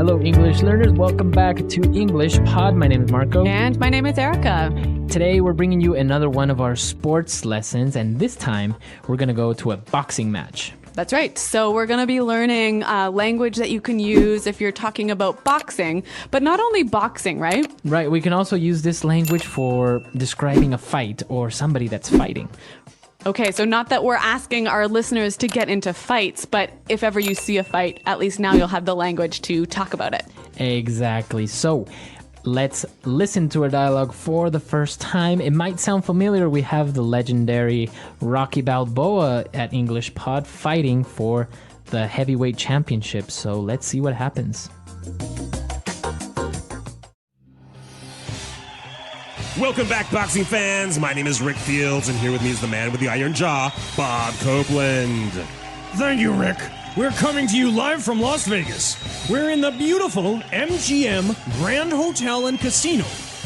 Hello, English learners. Welcome back to English Pod. My name is Marco. And my name is Erica. Today, we're bringing you another one of our sports lessons, and this time, we're going to go to a boxing match. That's right. So we're going to be learning language that you can use if you're talking about boxing, but not only boxing, right? Right. We can also use this language for describing a fight or somebody that's fighting. Okay, so not that we're asking our listeners to get into fights, but if ever you see a fight, at least now you'll have the language to talk about it. Exactly. So let's listen to our dialogue for the first time. It might sound familiar. We have the legendary Rocky Balboa at English Pod fighting for the heavyweight championship. So let's see what happens. Welcome back, boxing fans. My name is Rick Fields, and here with me is the man with the iron jaw, Bob Copeland. Thank you, Rick. We're coming to you live from Las Vegas. We're in the beautiful MGM Grand Hotel and Casino,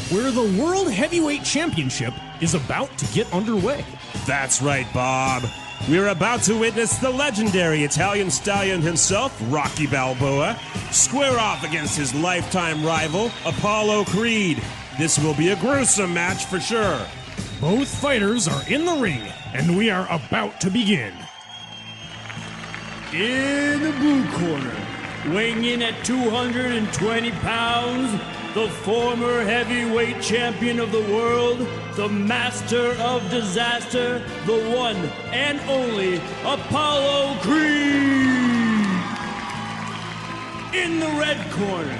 where the World Heavyweight Championship is about to get underway. That's right, Bob. We're about to witness the legendary Italian stallion himself, Rocky Balboa, square off against his lifetime rival, Apollo Creed. This will be a gruesome match for sure. Both fighters are in the ring, and we are about to begin. In the blue corner, weighing in at 220 pounds, the former heavyweight champion of the world, the master of disaster, the one and only Apollo Creed. In the red corner,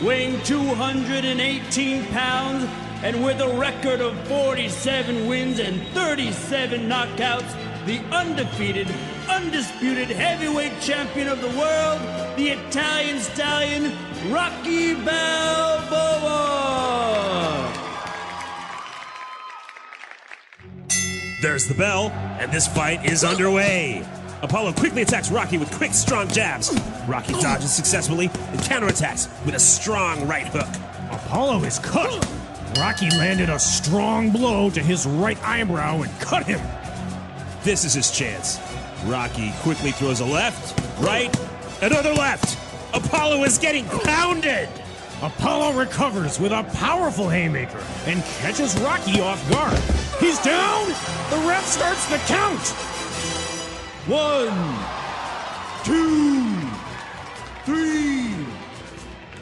weighing 218 pounds, and with a record of 47 wins and 37 knockouts, the undefeated, undisputed heavyweight champion of the world, the Italian stallion, Rocky Balboa. There's the bell, and this fight is underway. Apollo quickly attacks Rocky with quick, strong jabs. Rocky dodges successfully and counterattacks with a strong right hook. Apollo is cut. Rocky landed a strong blow to his right eyebrow and cut him. This is his chance. Rocky quickly throws a left, right, another left. Apollo is getting pounded. Apollo recovers with a powerful haymaker and catches Rocky off guard. He's down. The ref starts the count. 1, 2, 3,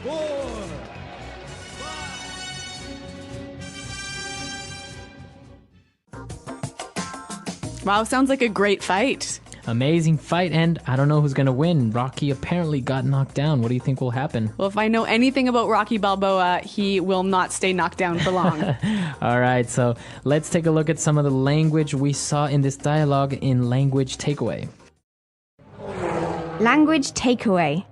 4. Wow, sounds like a great fight. Amazing fight, and I don't know who's going to win. Rocky apparently got knocked down. What do you think will happen? Well, if I know anything about Rocky Balboa, he will not stay knocked down for long. All right, so let's take a look at some of the language we saw in this dialogue in Language Takeaway. Language takeaway.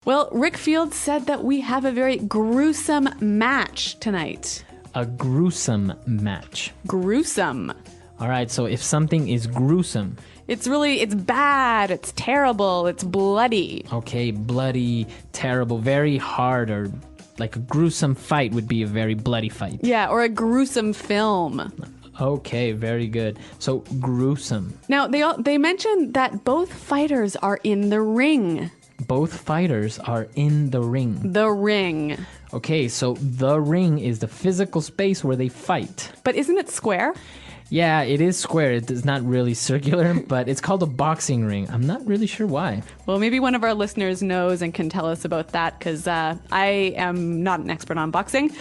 Well, Rick Fields said that we have a very gruesome match tonight. A gruesome match. Gruesome. All right, so if something is gruesome. It's bad, it's terrible, it's bloody. Okay, bloody, terrible, very hard, or like a gruesome fight would be a very bloody fight. Yeah, or a gruesome film. Okay, very good. So, gruesome. Now, they mentioned that both fighters are in the ring. Both fighters are in the ring. The ring. Okay, so the ring is the physical space where they fight. But isn't it square? Yeah, it is square. It is not really circular, but it's called a boxing ring. I'm not really sure why. Well, maybe one of our listeners knows and can tell us about that, because I am not an expert on boxing.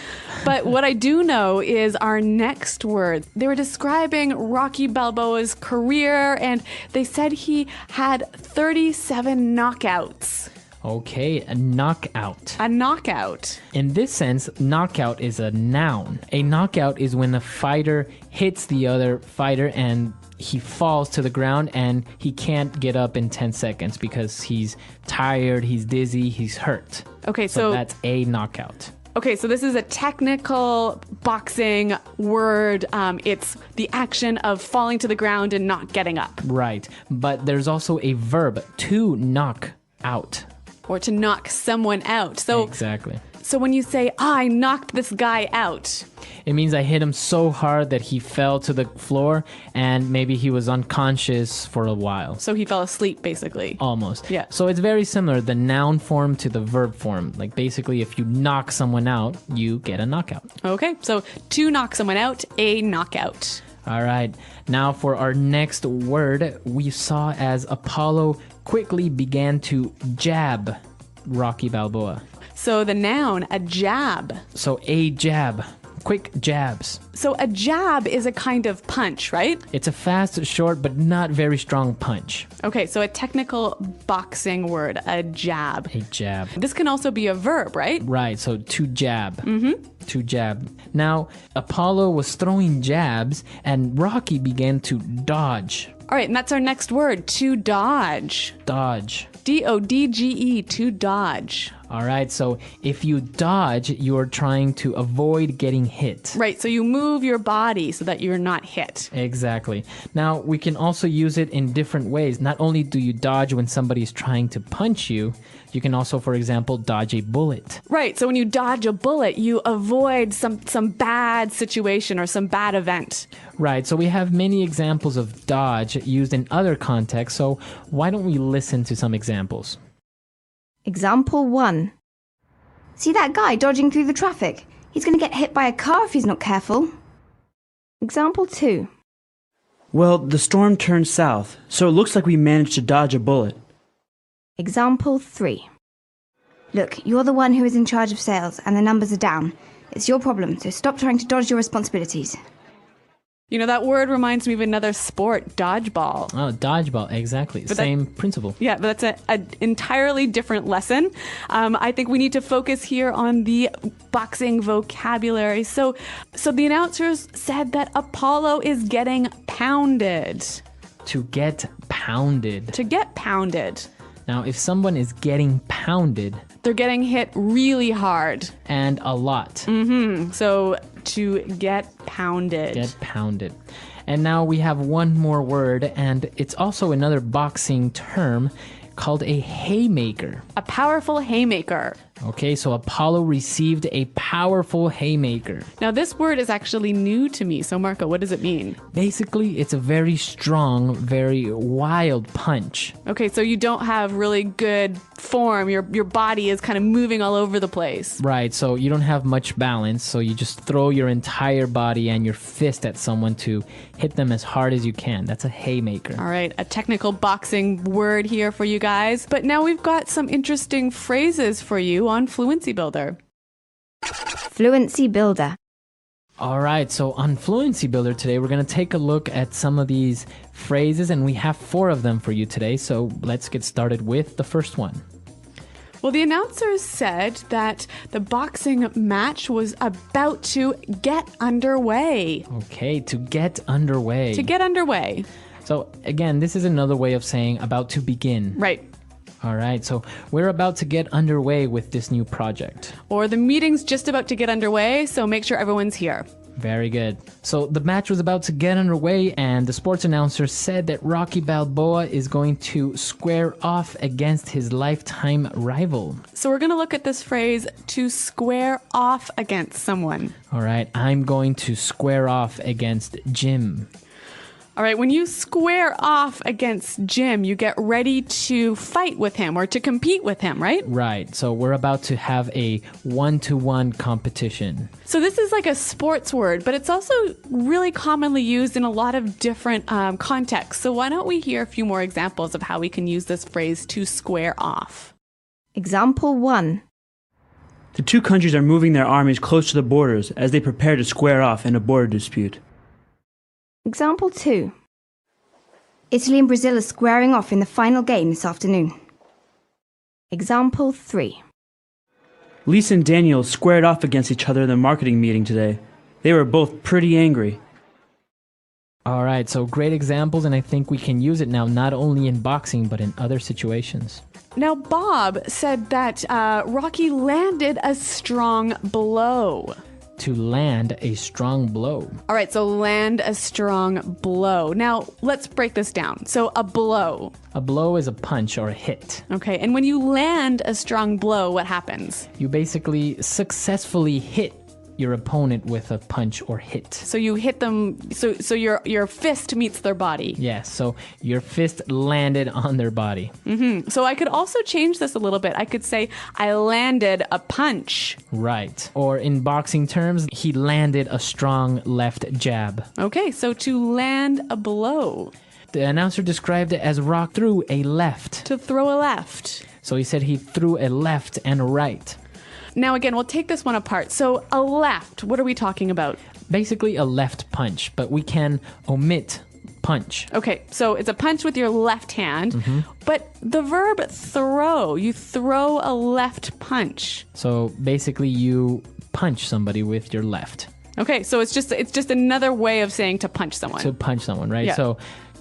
But what I do know is our next word. They were describing Rocky Balboa's career, and they said he had 37 knockouts. Okay, a knockout. A knockout. In this sense, knockout is a noun. A knockout is when a fighter hits the other fighter and he falls to the ground and he can't get up in 10 seconds because he's tired, he's dizzy, he's hurt. Okay, so that's a knockout. Okay, so this is a technical boxing word. It's the action of falling to the ground and not getting up. Right, but there's also a verb, to knock out. Or to knock someone out. So exactly. So when you say, I knocked this guy out. It means I hit him so hard that he fell to the floor and maybe he was unconscious for a while. So he fell asleep, basically. Almost. Yeah. So it's very similar, the noun form to the verb form. Like basically, if you knock someone out, you get a knockout. Okay, so to knock someone out, a knockout. All right. Now for our next word, we saw as Apollo quickly began to jab Rocky Balboa. So the noun, a jab. So a jab. Quick jabs. So a jab is a kind of punch, right? It's a fast, short, but not very strong punch. Okay, so a technical boxing word, a jab. A jab. This can also be a verb, right? Right, so to jab. To jab. Now, Apollo was throwing jabs and Rocky began to dodge. All right, and that's our next word, to dodge. Dodge. D-O-D-G-E, to dodge. All right, so if you dodge, you're trying to avoid getting hit. Right, so you move your body so that you're not hit. Exactly. Now, we can also use it in different ways. Not only do you dodge when somebody's trying to punch you, you can also, for example, dodge a bullet. Right, so when you dodge a bullet, you avoid some bad situation or some bad event. Right, so we have many examples of dodge used in other contexts, so why don't we listen to some examples? Example 1. See that guy dodging through the traffic? He's going to get hit by a car if he's not careful. Example 2. Well, the storm turned south, so it looks like we managed to dodge a bullet. Example 3. Look, you're the one who is in charge of sales and the numbers are down. It's your problem, so stop trying to dodge your responsibilities. You know, that word reminds me of another sport, dodgeball. Oh, dodgeball, exactly. Same principle. Yeah, but that's an entirely different lesson. I think we need to focus here on the boxing vocabulary. So the announcers said that Apollo is getting pounded. To get pounded. To get pounded. Now, if someone is getting pounded... They're getting hit really hard. And a lot. So to get pounded. Get pounded. And now we have one more word, and it's also another boxing term called a haymaker. A powerful haymaker. Okay, so Apollo received a powerful haymaker. Now, this word is actually new to me. So, Marco, what does it mean? Basically, it's a very strong, very wild punch. Okay, so you don't have really good form. Your body is kind of moving all over the place. Right, so you don't have much balance, so you just throw your entire body and your fist at someone to hit them as hard as you can. That's a haymaker. All right, a technical boxing word here for you guys. But now we've got some interesting phrases for you on Fluency Builder. Fluency Builder. All right, so on Fluency Builder today, we're going to take a look at some of these phrases, and we have 4 of them for you today. So let's get started with the first one. Well, the announcers said that the boxing match was about to get underway. Okay, to get underway. To get underway. So again, this is another way of saying about to begin. Right. All right, so we're about to get underway with this new project. Or the meeting's just about to get underway, so make sure everyone's here. Very good. So the match was about to get underway, and the sports announcer said that Rocky Balboa is going to square off against his lifetime rival. So we're going to look at this phrase, to square off against someone. All right, I'm going to square off against Jim. All right, when you square off against Jim, you get ready to fight with him or to compete with him, right? Right, so we're about to have a one-to-one competition. So this is like a sports word, but it's also really commonly used in a lot of different contexts. So why don't we hear a few more examples of how we can use this phrase, to square off? Example 1. The 2 countries are moving their armies close to the borders as they prepare to square off in a border dispute. Example 2. Italy and Brazil are squaring off in the final game this afternoon. Example 3. Lisa and Daniel squared off against each other in the marketing meeting today. They were both pretty angry. All right, so great examples, and I think we can use it now not only in boxing, but in other situations. Now, Bob said that Rocky landed a strong blow. to land a strong blow. All right, so land a strong blow. Now, let's break this down. So a blow. A blow is a punch or a hit. Okay, and when you land a strong blow, what happens? You basically successfully hit your opponent with a punch or hit. So you hit them, so your fist meets their body. Yes, so your fist landed on their body. So I could also change this a little bit. I could say, I landed a punch. Right. Or in boxing terms, he landed a strong left jab. Okay, so to land a blow. The announcer described it as Rock threw a left. To throw a left. So he said he threw a left and a right. Now again, we'll take this one apart. So a left, what are we talking about? Basically a left punch, but we can omit punch. Okay, so it's a punch with your left hand, but the verb throw, you throw a left punch. So basically you punch somebody with your left. Okay, so it's just another way of saying to punch someone. To punch someone, right? Yeah. So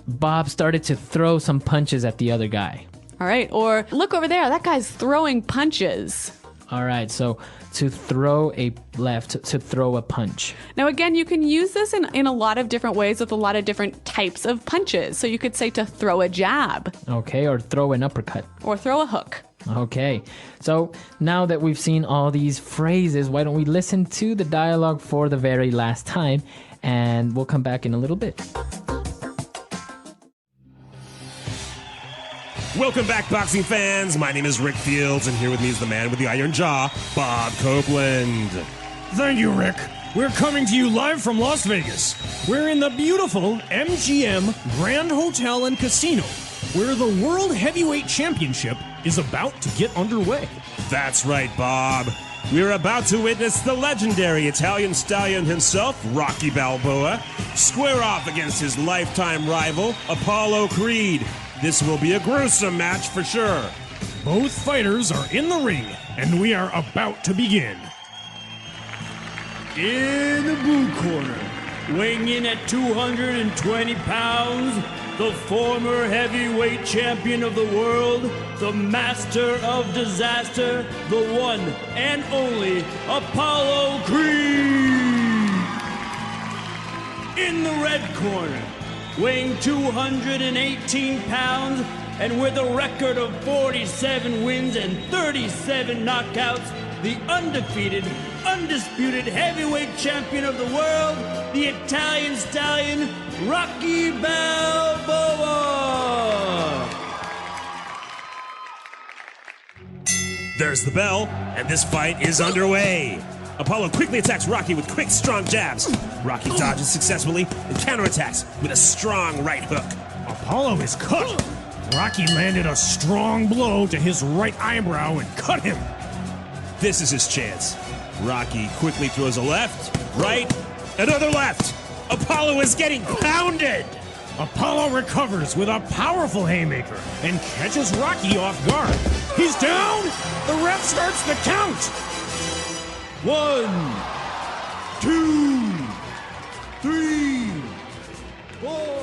Bob started to throw some punches at the other guy. All right, or look over there, that guy's throwing punches. All right, so to throw a left, to throw a punch. Now again, you can use this in a lot of different ways with a lot of different types of punches. So you could say to throw a jab. Okay, or throw an uppercut. Or throw a hook. Okay, so now that we've seen all these phrases, why don't we listen to the dialogue for the very last time, and we'll come back in a little bit. Welcome back, boxing fans. My name is Rick Fields, and here with me is the man with the iron jaw, Bob Copeland. Thank you, Rick. We're coming to you live from Las Vegas. We're in the beautiful MGM Grand Hotel and Casino, where the World Heavyweight Championship is about to get underway. That's right, Bob. We're about to witness the legendary Italian stallion himself, Rocky Balboa, square off against his lifetime rival, Apollo Creed. This will be a gruesome match for sure. Both fighters are in the ring, and we are about to begin. In the blue corner, weighing in at 220 pounds, the former heavyweight champion of the world, the master of disaster, the one and only Apollo Creed. In the red corner, weighing 218 pounds and with a record of 47 wins and 37 knockouts, the undefeated, undisputed heavyweight champion of the world, the Italian stallion, Rocky Balboa. There's the bell, and this fight is underway. Apollo quickly attacks Rocky with quick, strong jabs. Rocky dodges successfully and counterattacks with a strong right hook. Apollo is cut. Rocky landed a strong blow to his right eyebrow and cut him. This is his chance. Rocky quickly throws a left, right, another left. Apollo is getting pounded. Apollo recovers with a powerful haymaker and catches Rocky off guard. He's down. The ref starts the count. 1, 2, 3, 4.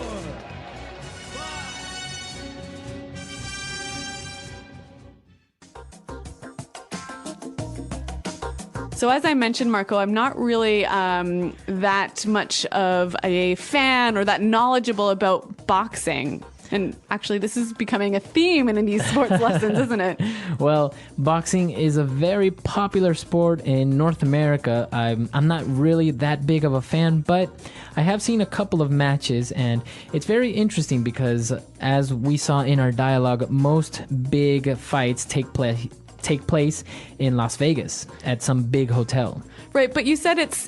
So as I mentioned, Marco, I'm not really that much of a fan or that knowledgeable about boxing. And actually, this is becoming a theme in these sports lessons, isn't it? Well, boxing is a very popular sport in North America. I'm not really that big of a fan, but I have seen a couple of matches, and it's very interesting because, as we saw in our dialogue, most big fights take place in Las Vegas at some big hotel. Right, but you said it's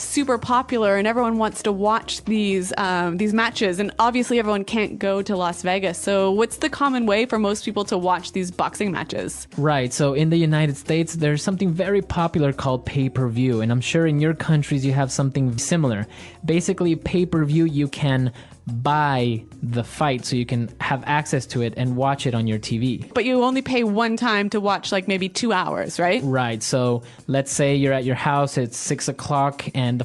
super popular and everyone wants to watch these matches, and obviously everyone can't go to Las Vegas. So what's the common way for most people to watch these boxing matches? Right, so in the United States, there's something very popular called pay-per-view, and I'm sure in your countries you have something similar. Basically, pay-per-view, you can buy the fight so you can have access to it and watch it on your TV. But you only pay one time to watch like maybe 2 hours, right? Right. So let's say you're at your house, it's 6 o'clock, and the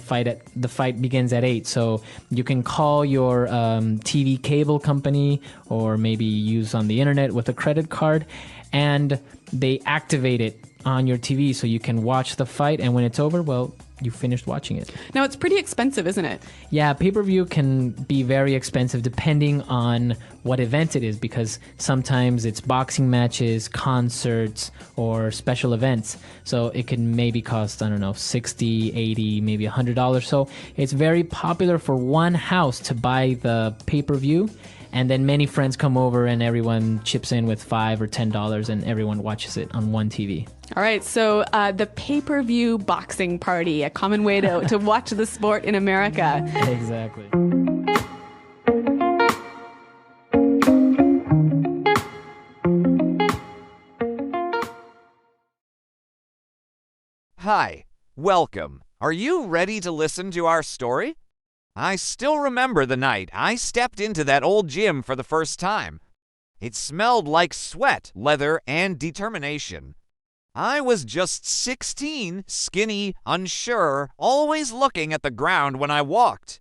fight begins at 8. So you can call your TV cable company, or maybe use on the internet with a credit card, and they activate it on your TV so you can watch the fight, and when it's over, well, you finished watching it. Now, it's pretty expensive, isn't it? Yeah, pay-per-view can be very expensive depending on what event it is, because sometimes it's boxing matches, concerts, or special events. So it can maybe cost, I don't know, $60, $80, maybe $100. So it's very popular for one house to buy the pay-per-view, and then many friends come over and everyone chips in with $5 or $10 and everyone watches it on one TV. All right, so the pay-per-view boxing party, a common way to watch the sport in America. Exactly. Hi, welcome. Are you ready to listen to our story? I still remember the night I stepped into that old gym for the first time. It smelled like sweat, leather, and determination. I was just 16, skinny, unsure, always looking at the ground when I walked.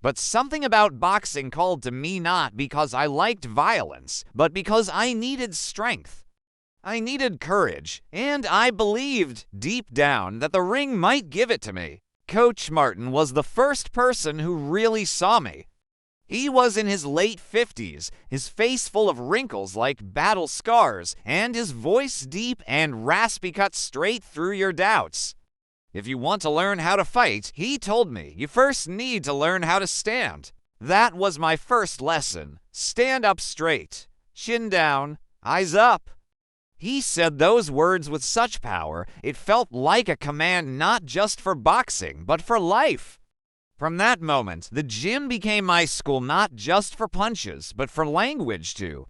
But something about boxing called to me not because I liked violence, but because I needed strength. I needed courage, and I believed, deep down, that the ring might give it to me. Coach Martin was the first person who really saw me. He was in his late 50s, his face full of wrinkles like battle scars, and his voice deep and raspy cut straight through your doubts. If you want to learn how to fight, he told me, you first need to learn how to stand. That was my first lesson. Stand up straight, chin down, eyes up. He said those words with such power, it felt like a command not just for boxing, but for life. From that moment, the gym became my school not just for punches, but for language too.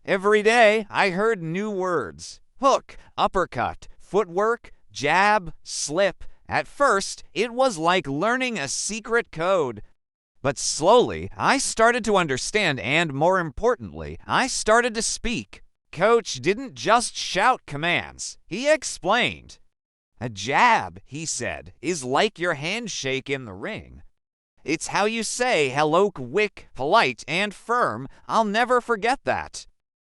Every day, I heard new words. Hook, uppercut, footwork, jab, slip. At first, it was like learning a secret code. But slowly, I started to understand, and more importantly, I started to speak. Coach didn't just shout commands. He explained. A jab, he said, is like your handshake in the ring. It's how you say hello quick, polite, and firm. I'll never forget that.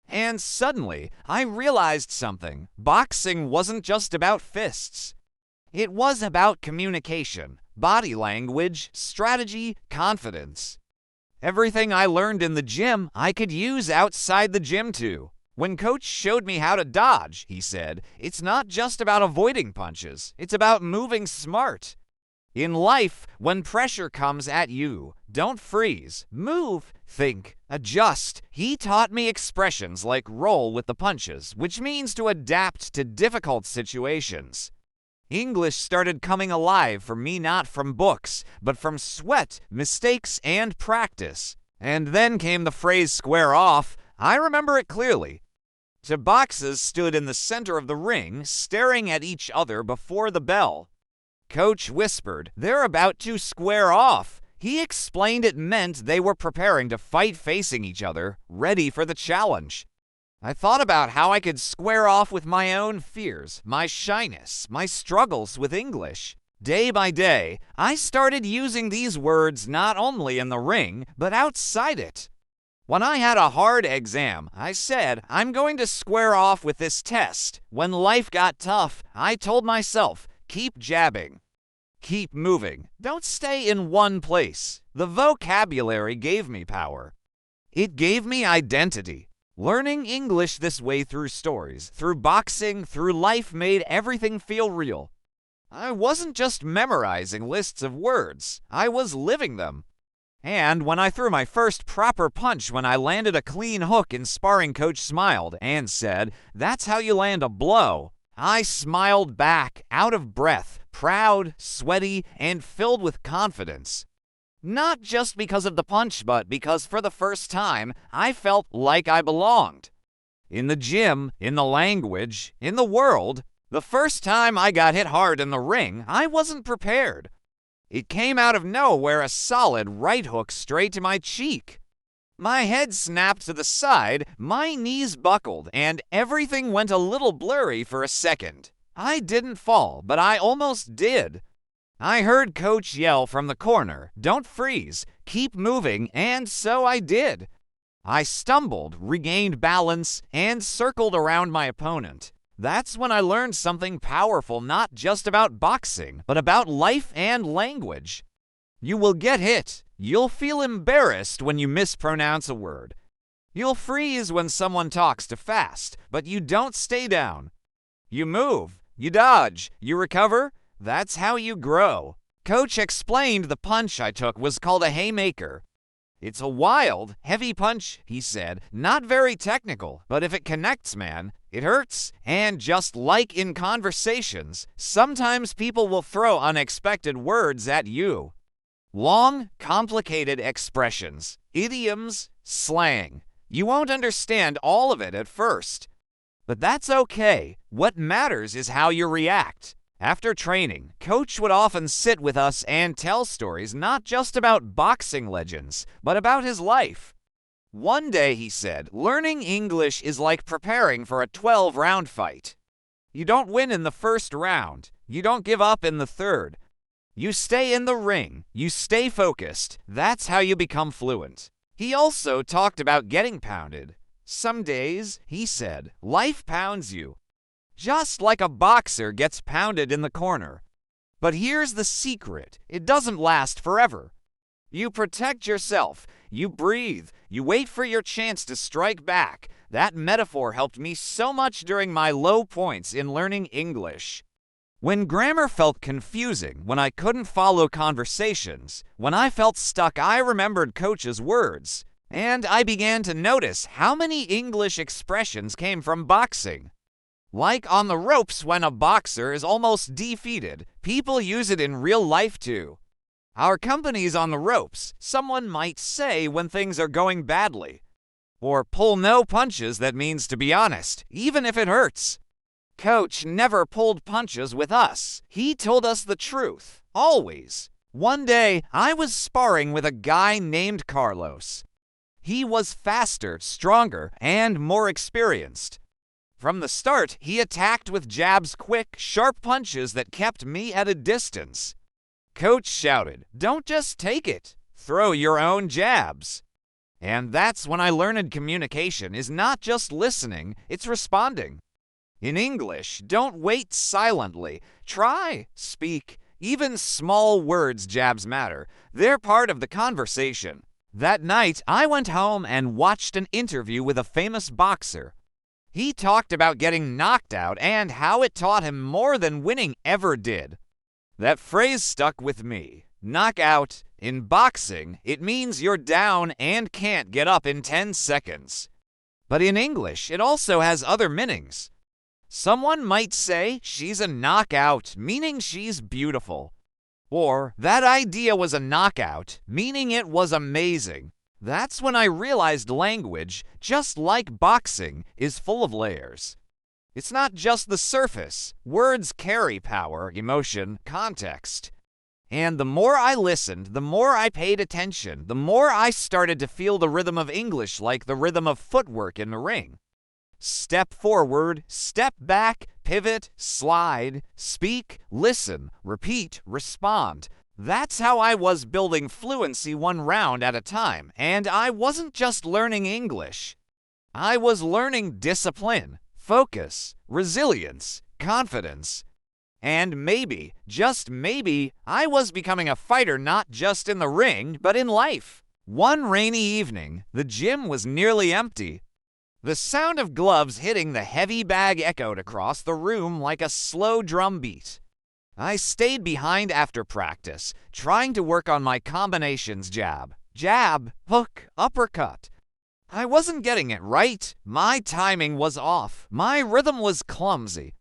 And suddenly, I realized something. Boxing wasn't just about fists. It was about communication, body language, strategy, confidence. Everything I learned in the gym, I could use outside the gym too. When Coach showed me how to dodge, he said, it's not just about avoiding punches, it's about moving smart. In life, when pressure comes at you, don't freeze, move, think, adjust. He taught me expressions like roll with the punches, which means to adapt to difficult situations. English started coming alive for me not from books, but from sweat, mistakes, and practice. And then came the phrase square off. I remember it clearly. Two boxes stood in the center of the ring, staring at each other before the bell. Coach whispered, they're about to square off. He explained it meant they were preparing to fight facing each other, ready for the challenge. I thought about how I could square off with my own fears, my shyness, my struggles with English. Day by day, I started using these words not only in the ring, but outside it. When I had a hard exam, I said, I'm going to square off with this test. When life got tough, I told myself, keep jabbing. Keep moving. Don't stay in one place. The vocabulary gave me power. It gave me identity. Learning English this way through stories, through boxing, through life made everything feel real. I wasn't just memorizing lists of words. I was living them. And when I threw my first proper punch when I landed a clean hook in sparring, Coach smiled and said, that's how you land a blow. I smiled back, out of breath, proud, sweaty, and filled with confidence. Not just because of the punch, but because for the first time, I felt like I belonged. In the gym, in the language, in the world, the first time I got hit hard in the ring, I wasn't prepared. It came out of nowhere, a solid right hook straight to my cheek. My head snapped to the side, my knees buckled, and everything went a little blurry for a second. I didn't fall, but I almost did. I heard Coach yell from the corner, don't freeze, keep moving, and so I did. I stumbled, regained balance, and circled around my opponent. That's when I learned something powerful, not just about boxing, but about life and language. You will get hit. You'll feel embarrassed when you mispronounce a word. You'll freeze when someone talks too fast, but you don't stay down. You move, you dodge, you recover. That's how you grow. Coach explained the punch I took was called a haymaker. It's a wild, heavy punch, he said, not very technical, but if it connects, man, it hurts. And just like in conversations, sometimes people will throw unexpected words at you. Long, complicated expressions, idioms, slang. You won't understand all of it at first. But that's okay. What matters is how you react. After training, Coach would often sit with us and tell stories not just about boxing legends, but about his life. One day he said, learning English is like preparing for a 12-round fight. You don't win in the first round. You don't give up in the third. You stay in the ring. You stay focused. That's how you become fluent. He also talked about getting pounded. Some days, he said, life pounds you. Just like a boxer gets pounded in the corner. But here's the secret. It doesn't last forever. You protect yourself. You breathe. You wait for your chance to strike back. That metaphor helped me so much during my low points in learning English. When grammar felt confusing, when I couldn't follow conversations, when I felt stuck, I remembered Coach's words. And I began to notice how many English expressions came from boxing. Like on the ropes when a boxer is almost defeated, people use it in real life too. Our company's on the ropes, someone might say when things are going badly. Or pull no punches, that means to be honest, even if it hurts. Coach never pulled punches with us. He told us the truth, always. One day, I was sparring with a guy named Carlos. He was faster, stronger, and more experienced. From the start, he attacked with jabs, quick, sharp punches that kept me at a distance. Coach shouted, "Don't just take it. Throw your own jabs." And that's when I learned communication is not just listening, it's responding. In English, don't wait silently. Try, speak. Even small words jabs matter. They're part of the conversation. That night, I went home and watched an interview with a famous boxer. He talked about getting knocked out and how it taught him more than winning ever did. That phrase stuck with me. Knockout. In boxing, it means you're down and can't get up in 10 seconds. But in English, it also has other meanings. Someone might say she's a knockout, meaning she's beautiful. Or that idea was a knockout, meaning it was amazing. That's when I realized language, just like boxing, is full of layers. It's not just the surface. Words carry power, emotion, context. And the more I listened, the more I paid attention, the more I started to feel the rhythm of English like the rhythm of footwork in the ring. Step forward, step back, pivot, slide, speak, listen, repeat, respond. That's how I was building fluency one round at a time, and I wasn't just learning English. I was learning discipline, focus, resilience, confidence. And maybe, just maybe, I was becoming a fighter not just in the ring, but in life. One rainy evening, the gym was nearly empty. The sound of gloves hitting the heavy bag echoed across the room like a slow drum beat. I stayed behind after practice, trying to work on my combinations jab, hook, uppercut. I wasn't getting it right. My timing was off. My rhythm was clumsy.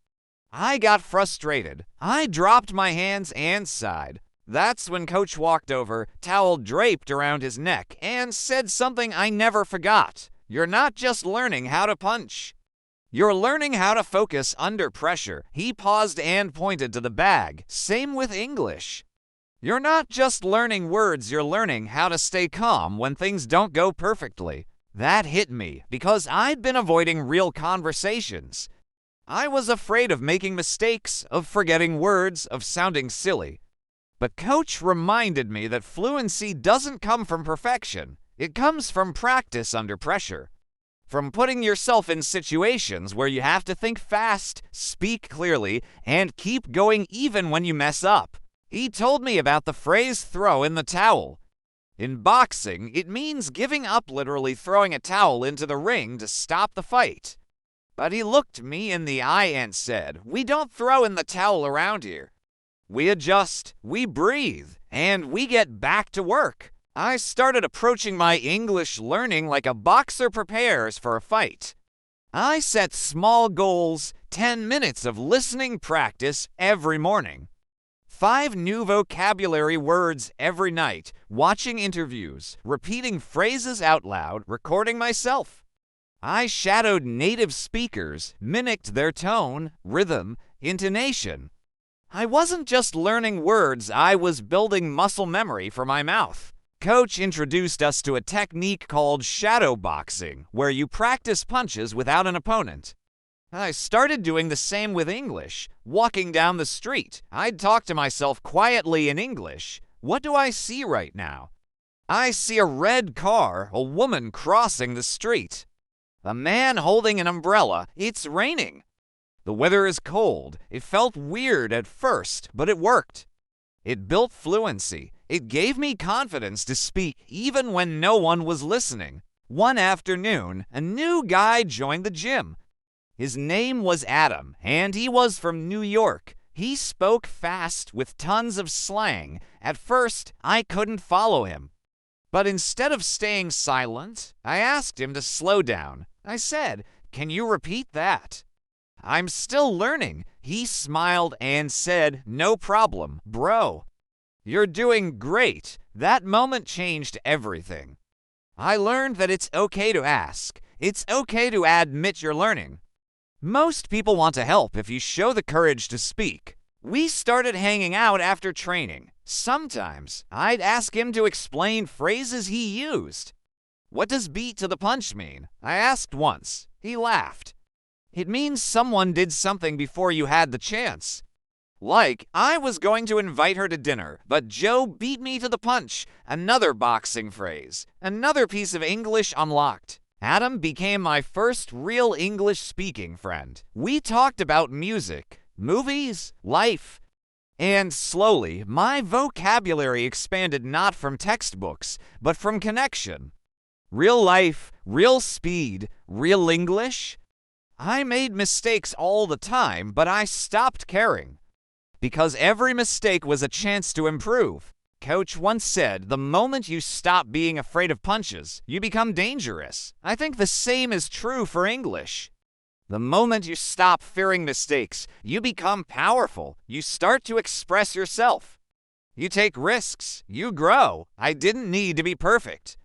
I got frustrated. I dropped my hands and sighed. That's when Coach walked over, towel draped around his neck, and said something I never forgot. You're not just learning how to punch. You're learning how to focus under pressure. He paused and pointed to the bag. Same with English. You're not just learning words, you're learning how to stay calm when things don't go perfectly. That hit me because I'd been avoiding real conversations. I was afraid of making mistakes, of forgetting words, of sounding silly. But Coach reminded me that fluency doesn't come from perfection. It comes from practice under pressure. From putting yourself in situations where you have to think fast, speak clearly, and keep going even when you mess up. He told me about the phrase throw in the towel. In boxing, it means giving up, literally throwing a towel into the ring to stop the fight. But he looked me in the eye and said, "We don't throw in the towel around here. We adjust, we breathe, and we get back to work." I started approaching my English learning like a boxer prepares for a fight. I set small goals, 10 minutes of listening practice every morning, 5 new vocabulary words every night, watching interviews, repeating phrases out loud, recording myself. I shadowed native speakers, mimicked their tone, rhythm, intonation. I wasn't just learning words, I was building muscle memory for my mouth. Coach introduced us to a technique called shadow boxing, where you practice punches without an opponent. I started doing the same with English. Walking down the street, I'd talk to myself quietly in English. What do I see right now? I see a red car, a woman crossing the street, a man holding an umbrella. It's raining. The weather is cold. It felt weird at first, but it worked. It built fluency. It gave me confidence to speak even when no one was listening. One afternoon, a new guy joined the gym. His name was Adam, and he was from New York. He spoke fast with tons of slang. At first, I couldn't follow him. But instead of staying silent, I asked him to slow down. I said, "Can you repeat that?" "I'm still learning." He smiled and said, "No problem, bro. You're doing great." That moment changed everything. I learned that it's okay to ask. It's okay to admit you're learning. Most people want to help if you show the courage to speak. We started hanging out after training. Sometimes I'd ask him to explain phrases he used. "What does beat to the punch mean?" I asked once. He laughed. "It means someone did something before you had the chance. Like, I was going to invite her to dinner, but Joe beat me to the punch." Another boxing phrase. Another piece of English unlocked. Adam became my first real English speaking friend. We talked about music, movies, life. And slowly, my vocabulary expanded not from textbooks, but from connection. Real life, real speed, real English. I made mistakes all the time, but I stopped caring, because every mistake was a chance to improve. Coach once said, "The moment you stop being afraid of punches, you become dangerous." I think the same is true for English. The moment you stop fearing mistakes, you become powerful. You start to express yourself. You take risks. You grow. I didn't need to be perfect.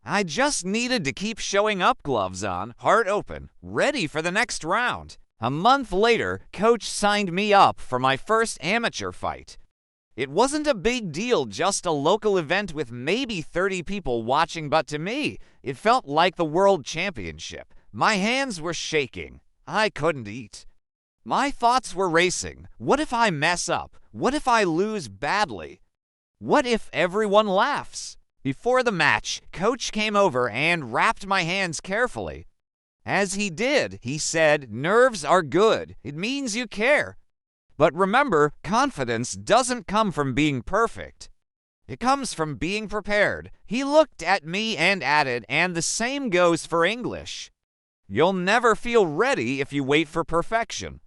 I just needed to keep showing up, gloves on, heart open, ready for the next round. A month later, Coach signed me up for my first amateur fight. It wasn't a big deal, just a local event with maybe 30 people watching, but to me, it felt like the World Championship. My hands were shaking. I couldn't eat. My thoughts were racing. What if I mess up? What if I lose badly? What if everyone laughs? Before the match, Coach came over and wrapped my hands carefully. As he did, he said, "Nerves are good. It means you care. But remember, confidence doesn't come from being perfect. It comes from being prepared." He looked at me and added, "And the same goes for English. You'll never feel ready if you wait for perfection.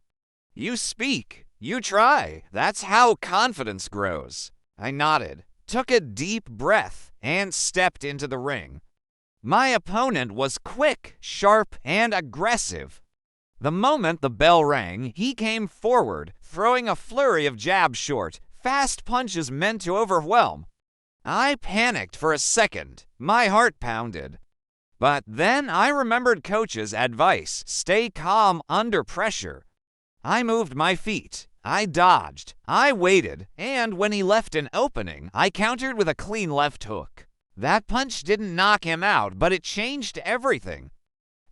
You speak. You try. That's how confidence grows." I nodded, took a deep breath, and stepped into the ring. My opponent was quick, sharp, and aggressive. The moment the bell rang, he came forward, throwing a flurry of jabs short, fast punches meant to overwhelm. I panicked for a second. My heart pounded. But then I remembered Coach's advice: stay calm under pressure. I moved my feet. I dodged. I waited. And when he left an opening, I countered with a clean left hook. That punch didn't knock him out, but it changed everything.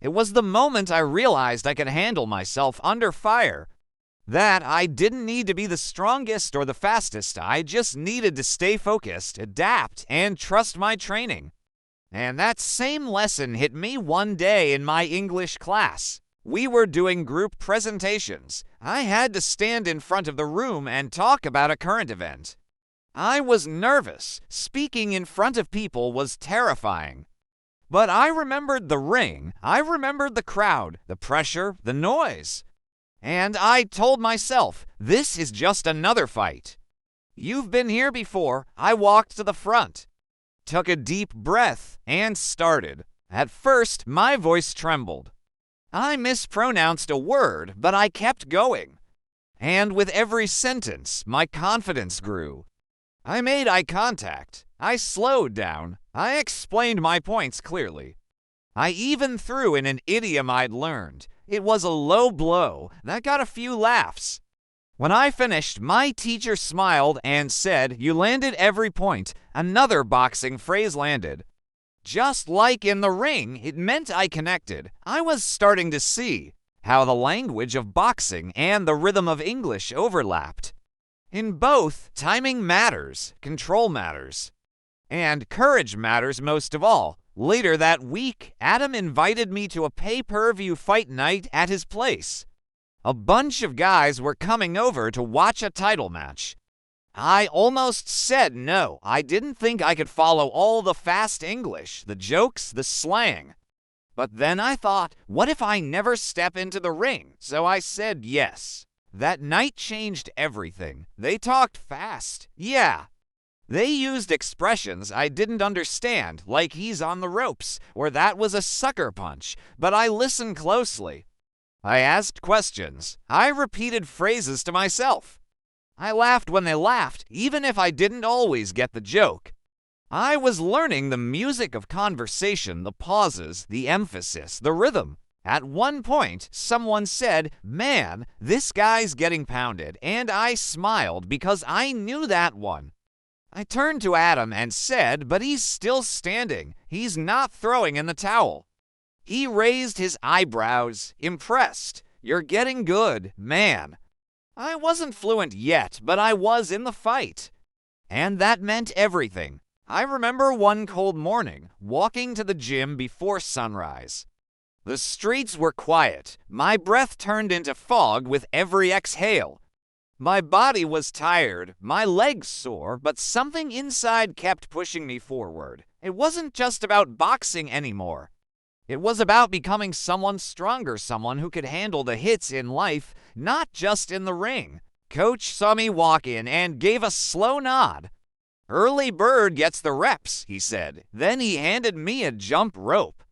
It was the moment I realized I could handle myself under fire. That I didn't need to be the strongest or the fastest. I just needed to stay focused, adapt, and trust my training. And that same lesson hit me one day in my English class. We were doing group presentations. I had to stand in front of the room and talk about a current event. I was nervous. Speaking in front of people was terrifying. But I remembered the ring. I remembered the crowd, the pressure, the noise. And I told myself, this is just another fight. You've been here before. I walked to the front, took a deep breath, and started. At first, my voice trembled. I mispronounced a word, but I kept going. And with every sentence, my confidence grew. I made eye contact. I slowed down. I explained my points clearly. I even threw in an idiom I'd learned. It was a low blow that got a few laughs. When I finished, my teacher smiled and said, "You landed every point." Another boxing phrase landed. Just like in the ring, it meant I connected. I was starting to see how the language of boxing and the rhythm of English overlapped. In both, timing matters, control matters, and courage matters most of all. Later that week, Adam invited me to a pay-per-view fight night at his place. A bunch of guys were coming over to watch a title match. I almost said no. I didn't think I could follow all the fast English, the jokes, the slang. But then I thought, what if I never step into the ring? So I said yes. That night changed everything. They talked fast. Yeah. They used expressions I didn't understand, like "he's on the ropes" or "that was a sucker punch," but I listened closely. I asked questions. I repeated phrases to myself. I laughed when they laughed, even if I didn't always get the joke. I was learning the music of conversation, the pauses, the emphasis, the rhythm. At one point, someone said, "Man, this guy's getting pounded," and I smiled because I knew that one. I turned to Adam and said, "But he's still standing. He's not throwing in the towel." He raised his eyebrows, impressed. "You're getting good, man." I wasn't fluent yet, but I was in the fight. And that meant everything. I remember one cold morning, walking to the gym before sunrise. The streets were quiet. My breath turned into fog with every exhale. My body was tired, my legs sore, but something inside kept pushing me forward. It wasn't just about boxing anymore. It was about becoming someone stronger, someone who could handle the hits in life, not just in the ring. Coach saw me walk in and gave a slow nod. "Early bird gets the reps," he said. Then he handed me a jump rope.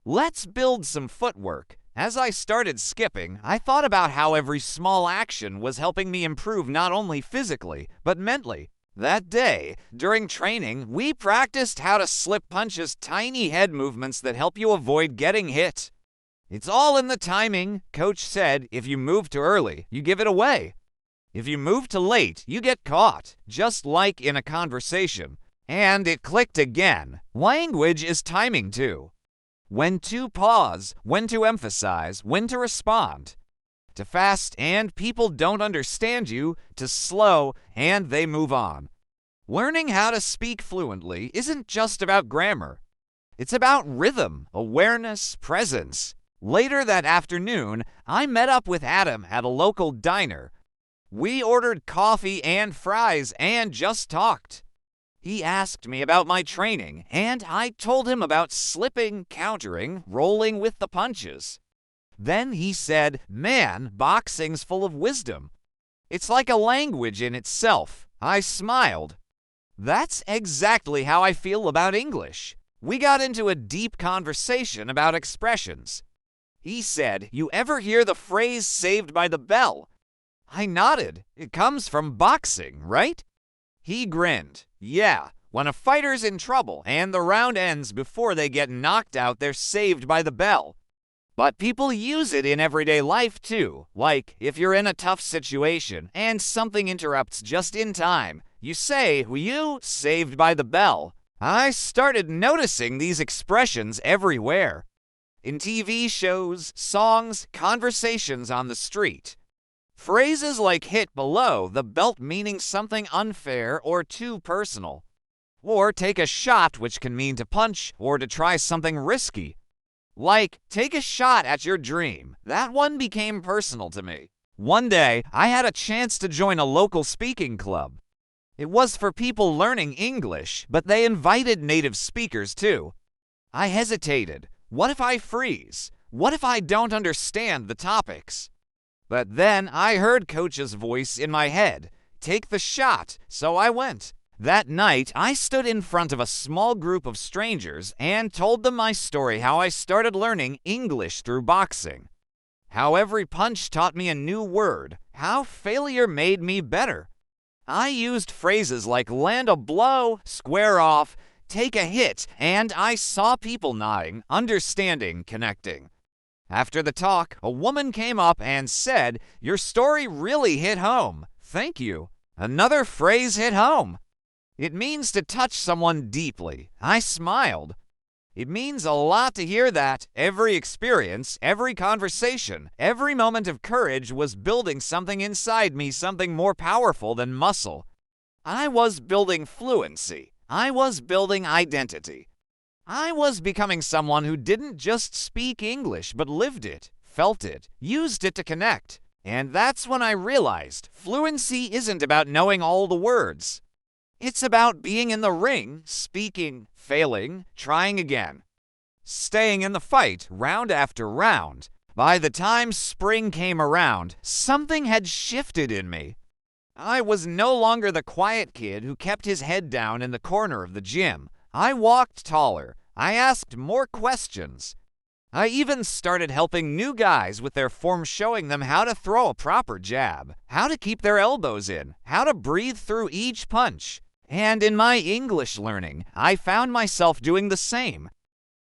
"Let's build some footwork." As I started skipping, I thought about how every small action was helping me improve not only physically, but mentally. That day, during training, we practiced how to slip punches, tiny head movements that help you avoid getting hit. "It's all in the timing," Coach said. "If you move too early, you give it away. If you move too late, you get caught," just like in a conversation. And it clicked again. Language is timing too. When to pause, when to emphasize, when to respond. To fast and people don't understand you, to slow and they move on. Learning how to speak fluently isn't just about grammar. It's about rhythm, awareness, presence. Later that afternoon, I met up with Adam at a local diner. We ordered coffee and fries and just talked. He asked me about my training, and I told him about slipping, countering, rolling with the punches. Then he said, "Man, boxing's full of wisdom. It's like a language in itself." I smiled. That's exactly how I feel about English. We got into a deep conversation about expressions. He said, "You ever hear the phrase 'saved by the bell'?" I nodded. "It comes from boxing, right?" He grinned. "Yeah, when a fighter's in trouble and the round ends before they get knocked out, they're saved by the bell. But people use it in everyday life too. Like, if you're in a tough situation and something interrupts just in time, you say, 'You saved by the bell.'" I started noticing these expressions everywhere. In TV shows, songs, conversations on the street. Phrases like "hit below the belt" meaning something unfair or too personal. Or take a shot, which can mean to punch or to try something risky. Like, take a shot at your dream. That one became personal to me. One day, I had a chance to join a local speaking club. It was for people learning English, but they invited native speakers too. I hesitated. What if I freeze? What if I don't understand the topics? But then I heard Coach's voice in my head. Take the shot, so I went. That night, I stood in front of a small group of strangers and told them my story, how I started learning English through boxing. How every punch taught me a new word, how failure made me better. I used phrases like land a blow, square off, take a hit, and I saw people nodding, understanding, connecting. After the talk, a woman came up and said, "Your story really hit home. Thank you." Another phrase hit home. It means to touch someone deeply. I smiled. It means a lot to hear that. Every experience, every conversation, every moment of courage was building something inside me, something more powerful than muscle. I was building fluency. I was building identity. I was becoming someone who didn't just speak English, but lived it, felt it, used it to connect. And that's when I realized fluency isn't about knowing all the words. It's about being in the ring, speaking, failing, trying again. Staying in the fight, round after round. By the time spring came around, something had shifted in me. I was no longer the quiet kid who kept his head down in the corner of the gym. I walked taller. I asked more questions. I even started helping new guys with their form, showing them how to throw a proper jab, how to keep their elbows in, how to breathe through each punch. And in my English learning, I found myself doing the same.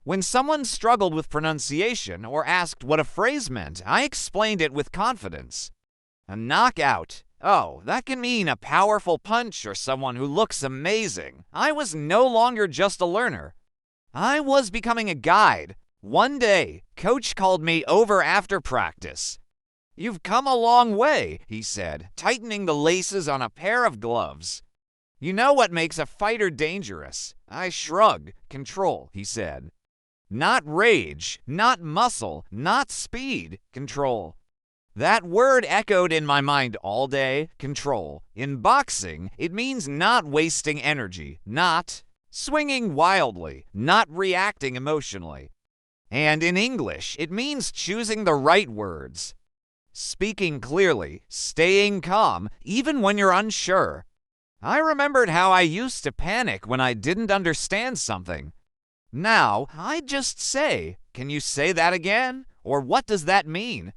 When someone struggled with pronunciation or asked what a phrase meant, I explained it with confidence. A knockout. Oh, that can mean a powerful punch or someone who looks amazing. I was no longer just a learner. I was becoming a guide. One day, Coach called me over after practice. "You've come a long way," he said, tightening the laces on a pair of gloves. "You know what makes a fighter dangerous?" I shrugged. "Control," he said. Not rage, not muscle, not speed. Control. That word echoed in my mind all day. Control. In boxing, it means not wasting energy, not swinging wildly, not reacting emotionally. And in English, it means choosing the right words, speaking clearly, staying calm, even when you're unsure. I remembered how I used to panic when I didn't understand something. Now, I just say, "Can you say that again?" Or "What does that mean?"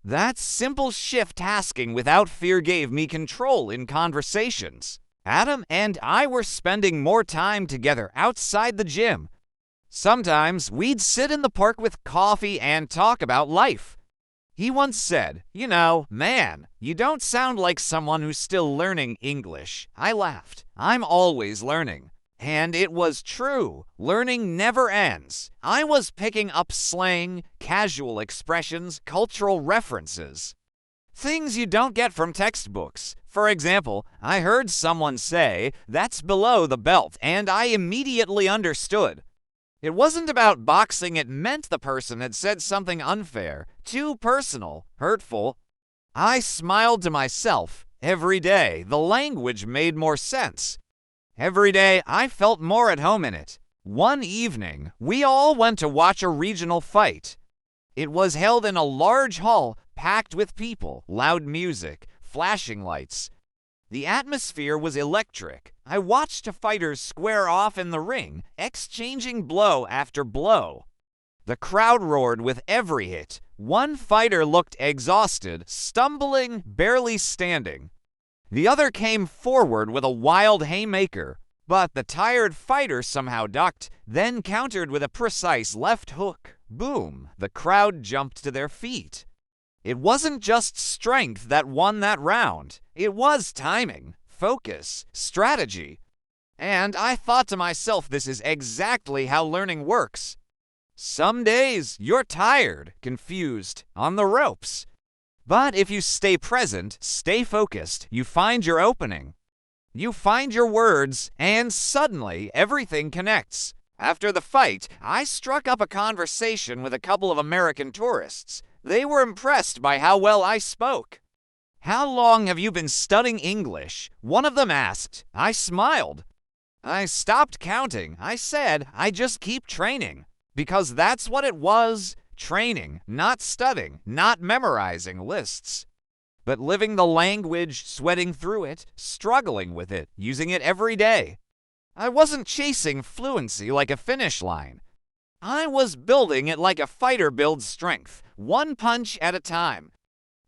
That simple shift tasking without fear gave me control in conversations. Adam and I were spending more time together outside the gym. Sometimes we'd sit in the park with coffee and talk about life. He once said, "You know, man, you don't sound like someone who's still learning English." I laughed. I'm always learning. And it was true. Learning never ends. I was picking up slang, casual expressions, cultural references. Things you don't get from textbooks. For example, I heard someone say, "That's below the belt," and I immediately understood. It wasn't about boxing, it meant the person had said something unfair, too personal, hurtful. I smiled to myself. Every day, the language made more sense. Every day, I felt more at home in it. One evening, we all went to watch a regional fight. It was held in a large hall, packed with people, loud music, flashing lights. The atmosphere was electric. I watched the fighters square off in the ring, exchanging blow after blow. The crowd roared with every hit. One fighter looked exhausted, stumbling, barely standing. The other came forward with a wild haymaker, but the tired fighter somehow ducked, then countered with a precise left hook. Boom! The crowd jumped to their feet. It wasn't just strength that won that round. It was timing, focus, strategy. And I thought to myself, this is exactly how learning works. Some days you're tired, confused, on the ropes. But if you stay present, stay focused, you find your opening. You find your words, and suddenly everything connects. After the fight, I struck up a conversation with a couple of American tourists. They were impressed by how well I spoke. "How long have you been studying English?" one of them asked. I smiled. I stopped counting. I said, I just keep training. Because that's what it was, training, not studying, not memorizing lists. But living the language, sweating through it, struggling with it, using it every day. I wasn't chasing fluency like a finish line. I was building it like a fighter builds strength, one punch at a time.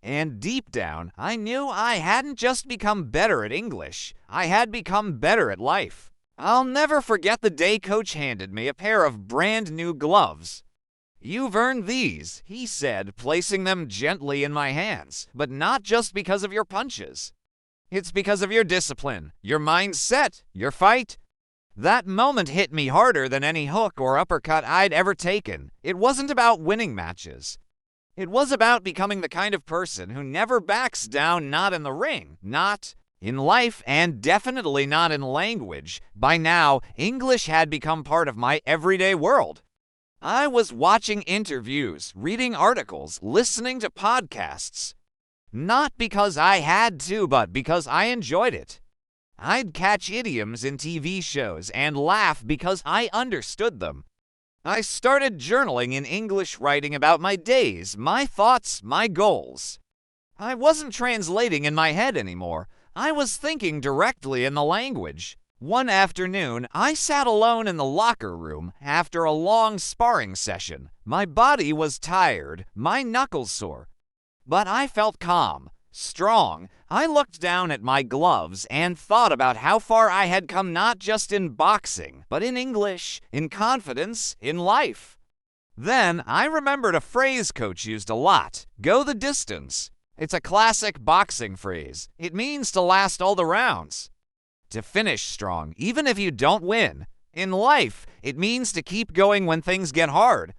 And deep down, I knew I hadn't just become better at English, I had become better at life. I'll never forget the day Coach handed me a pair of brand new gloves. "You've earned these," he said, placing them gently in my hands, "but not just because of your punches. It's because of your discipline, your mindset, your fight." That moment hit me harder than any hook or uppercut I'd ever taken. It wasn't about winning matches. It was about becoming the kind of person who never backs down, not in the ring, not in life, and definitely not in language. By now, English had become part of my everyday world. I was watching interviews, reading articles, listening to podcasts. Not because I had to, but because I enjoyed it. I'd catch idioms in TV shows and laugh because I understood them. I started journaling in English, writing about my days, my thoughts, my goals. I wasn't translating in my head anymore. I was thinking directly in the language. One afternoon, I sat alone in the locker room after a long sparring session. My body was tired, my knuckles sore. But I felt calm, strong. I looked down at my gloves and thought about how far I had come, not just in boxing, but in English, in confidence, in life. Then I remembered a phrase Coach used a lot: go the distance. It's a classic boxing phrase. It means to last all the rounds, to finish strong, even if you don't win. In life, it means to keep going when things get hard,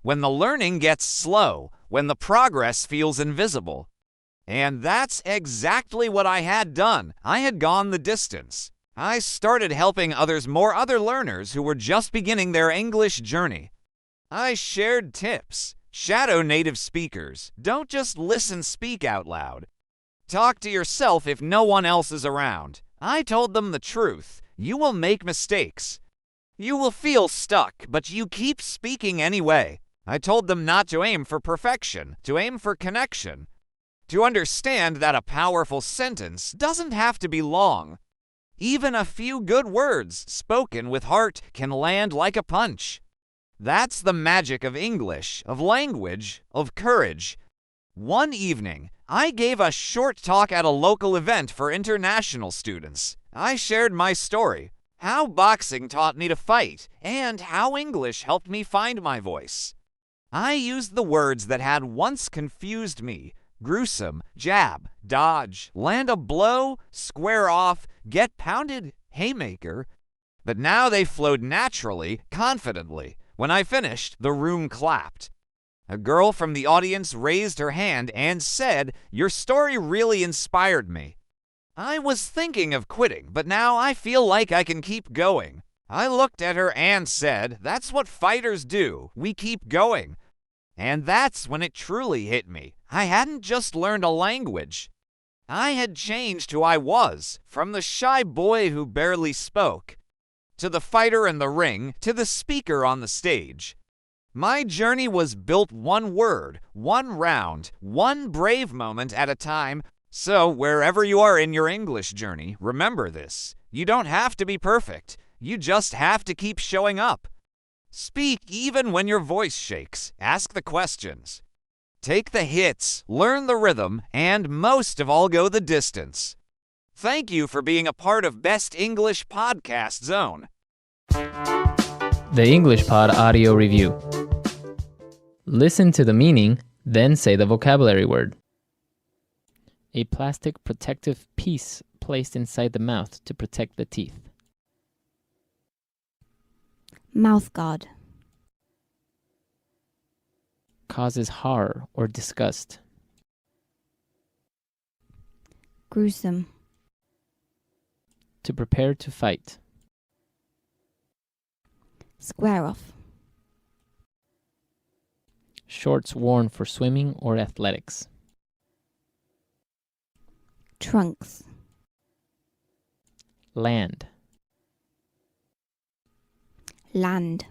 when the learning gets slow, when the progress feels invisible. And that's exactly what I had done. I had gone the distance. I started helping other learners who were just beginning their English journey. I shared tips. Shadow native speakers. Don't just listen, speak out loud. Talk to yourself if no one else is around. I told them the truth. You will make mistakes. You will feel stuck, but you keep speaking anyway. I told them not to aim for perfection, to aim for connection. To understand that a powerful sentence doesn't have to be long. Even a few good words spoken with heart can land like a punch. That's the magic of English, of language, of courage. One evening, I gave a short talk at a local event for international students. I shared my story, how boxing taught me to fight, and how English helped me find my voice. I used the words that had once confused me: gruesome, jab, dodge, land a blow, square off, get pounded, haymaker. But now they flowed naturally, confidently. When I finished, the room clapped. A girl from the audience raised her hand and said, "Your story really inspired me." I was thinking of quitting, but now I feel like I can keep going. I looked at her and said, "That's what fighters do. We keep going." And that's when it truly hit me. I hadn't just learned a language. I had changed who I was, from the shy boy who barely spoke, to the fighter in the ring, to the speaker on the stage. My journey was built one word, one round, one brave moment at a time. So wherever you are in your English journey, remember this. You don't have to be perfect. You just have to keep showing up. Speak even when your voice shakes. Ask the questions. Take the hits, learn the rhythm, and most of all, go the distance. Thank you for being a part of Best English Podcast Zone. The English Pod Audio Review. Listen to the meaning, then say the vocabulary word. A plastic protective piece placed inside the mouth to protect the teeth. Mouth guard. Causes horror or disgust. Gruesome. To prepare to fight. Square off. Shorts worn for swimming or athletics. Trunks. Land. Land.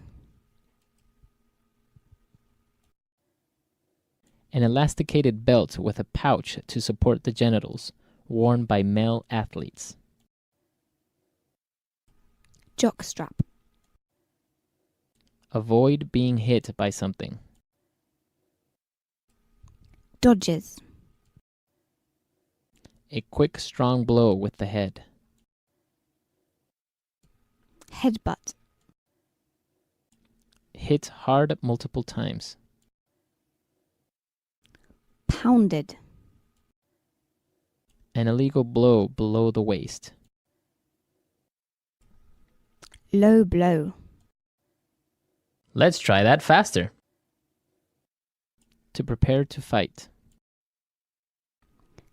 An elasticated belt with a pouch to support the genitals, worn by male athletes. Jockstrap. Avoid being hit by something. Dodges. A quick, strong blow with the head. Headbutt. Hit hard multiple times. Pounded. An illegal blow below the waist. Low blow. Let's try that faster. To prepare to fight.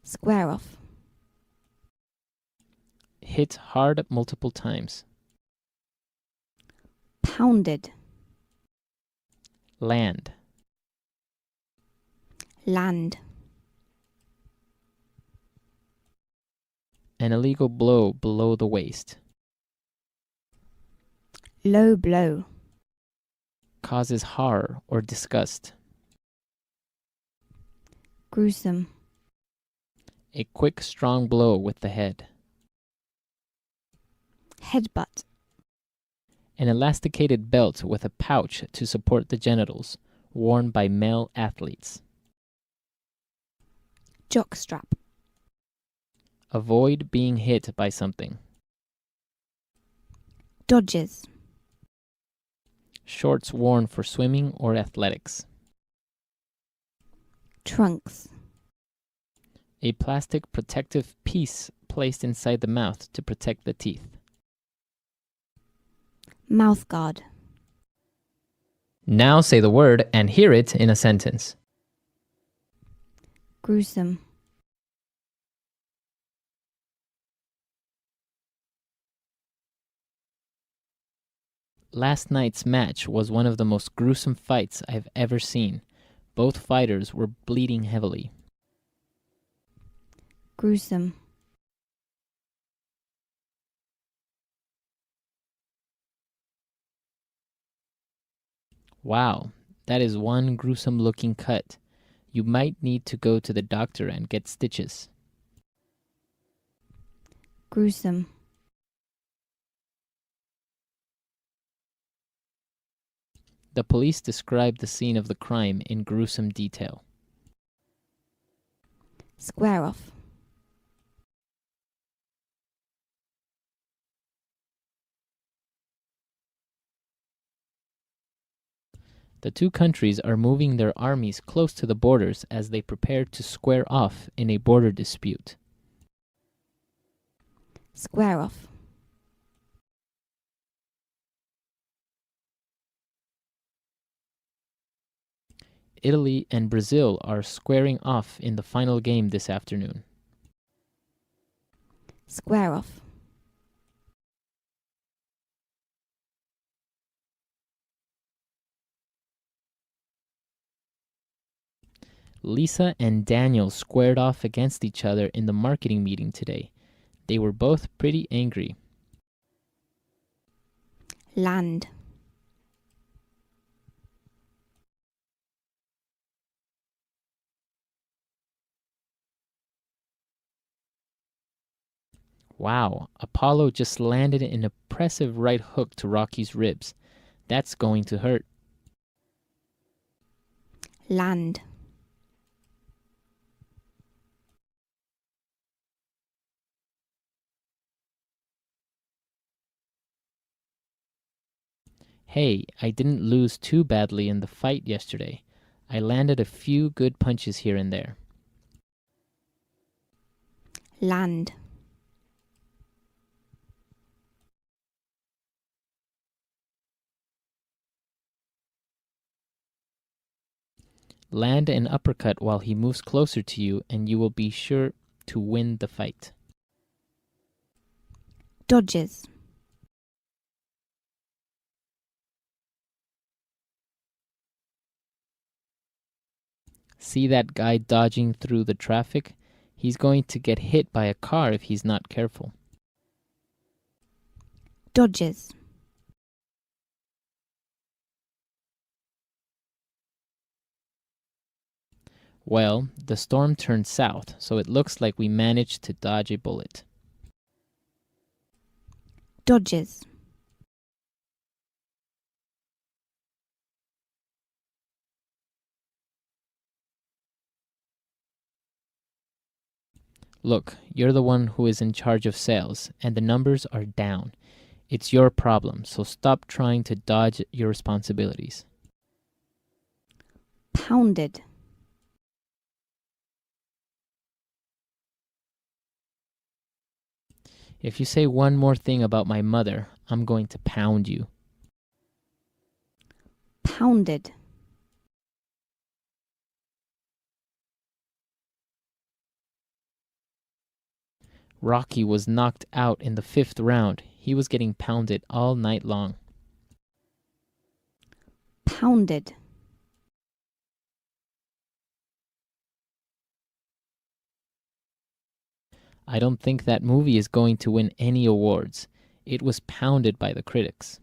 Square off. Hit hard multiple times. Pounded. Land. Land. An illegal blow below the waist. Low blow. Causes horror or disgust. Gruesome. A quick, strong blow with the head. Headbutt. An elasticated belt with a pouch to support the genitals, worn by male athletes. Jockstrap. Avoid being hit by something. Dodges. Shorts worn for swimming or athletics. Trunks. A plastic protective piece placed inside the mouth to protect the teeth. Mouthguard. Now say the word and hear it in a sentence. Gruesome. Last night's match was one of the most gruesome fights I've ever seen. Both fighters were bleeding heavily. Gruesome. Wow, that is one gruesome looking cut. You might need to go to the doctor and get stitches. Gruesome. The police described the scene of the crime in gruesome detail. Square off. The two countries are moving their armies close to the borders as they prepare to square off in a border dispute. Square off. Italy and Brazil are squaring off in the final game this afternoon. Square off. Lisa and Daniel squared off against each other in the marketing meeting today. They were both pretty angry. Land. Wow, Apollo just landed an impressive right hook to Rocky's ribs. That's going to hurt. Land. Hey, I didn't lose too badly in the fight yesterday. I landed a few good punches here and there. Land. Land an uppercut while he moves closer to you and you will be sure to win the fight. dodges, See that guy dodging through the traffic? He's going to get hit by a car if he's not careful. dodges, Well, the storm turned south, so it looks like we managed to dodge a bullet. dodges, Look, you're the one who is in charge of sales, and the numbers are down. It's your problem, so stop trying to dodge your responsibilities. pounded, If you say one more thing about my mother, I'm going to pound you. pounded, Rocky was knocked out in the 5th round. He was getting pounded all night long. pounded, I don't think that movie is going to win any awards. It was pounded by the critics.